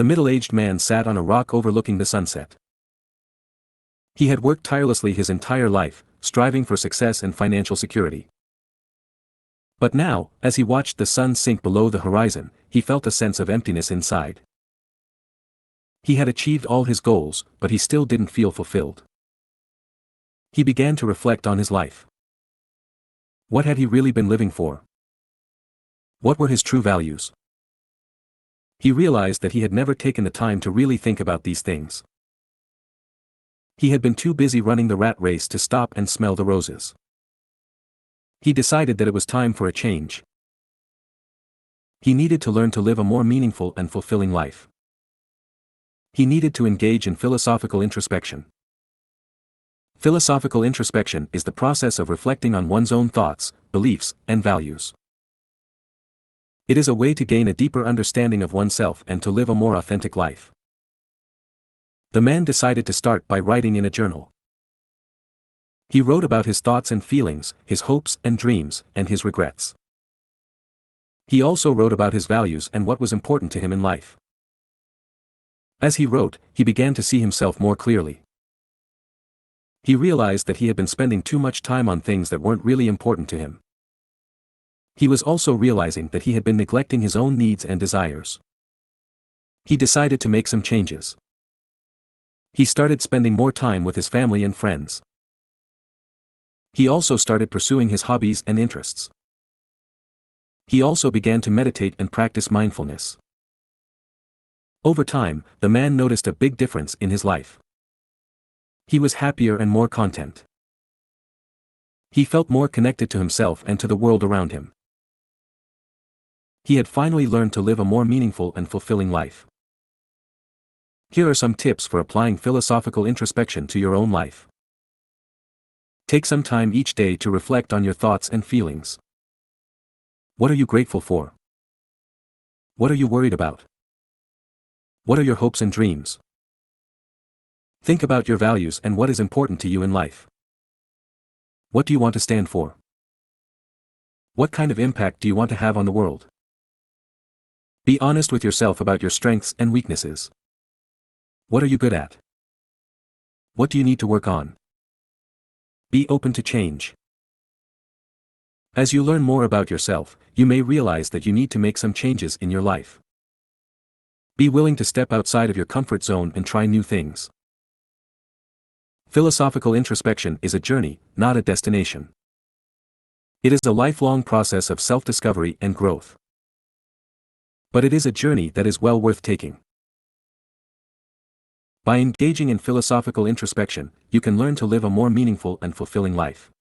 The middle-aged man sat on a rock overlooking the sunset. He had worked tirelessly his entire life, striving for success and financial security. But now, as he watched the sun sink below the horizon, he felt a sense of emptiness inside. He had achieved all his goals, but he still didn't feel fulfilled. He began to reflect on his life. What had he really been living for? What were his true values? He realized that he had never taken the time to really think about these things. He had been too busy running the rat race to stop and smell the roses. He decided that it was time for a change. He needed to learn to live a more meaningful and fulfilling life. He needed to engage in philosophical introspection. Philosophical introspection is the process of reflecting on one's own thoughts, beliefs, and values. It is a way to gain a deeper understanding of oneself and to live a more authentic life. The man decided to start by writing in a journal. He wrote about his thoughts and feelings, his hopes and dreams, and his regrets. He also wrote about his values and what was important to him in life. As he wrote, he began to see himself more clearly. He realized that he had been spending too much time on things that weren't really important to him. He was also realizing that he had been neglecting his own needs and desires. He decided to make some changes. He started spending more time with his family and friends. He also started pursuing his hobbies and interests. He also began to meditate and practice mindfulness. Over time, the man noticed a big difference in his life. He was happier and more content. He felt more connected to himself and to the world around him. He had finally learned to live a more meaningful and fulfilling life. Here are some tips for applying philosophical introspection to your own life. Take some time each day to reflect on your thoughts and feelings. What are you grateful for? What are you worried about? What are your hopes and dreams? Think about your values and what is important to you in life. What do you want to stand for? What kind of impact do you want to have on the world? Be honest with yourself about your strengths and weaknesses. What are you good at? What do you need to work on? Be open to change. As you learn more about yourself, you may realize that you need to make some changes in your life. Be willing to step outside of your comfort zone and try new things. Philosophical introspection is a journey, not a destination. It is a lifelong process of self-discovery and growth. But it is a journey that is well worth taking. By engaging in philosophical introspection, you can learn to live a more meaningful and fulfilling life.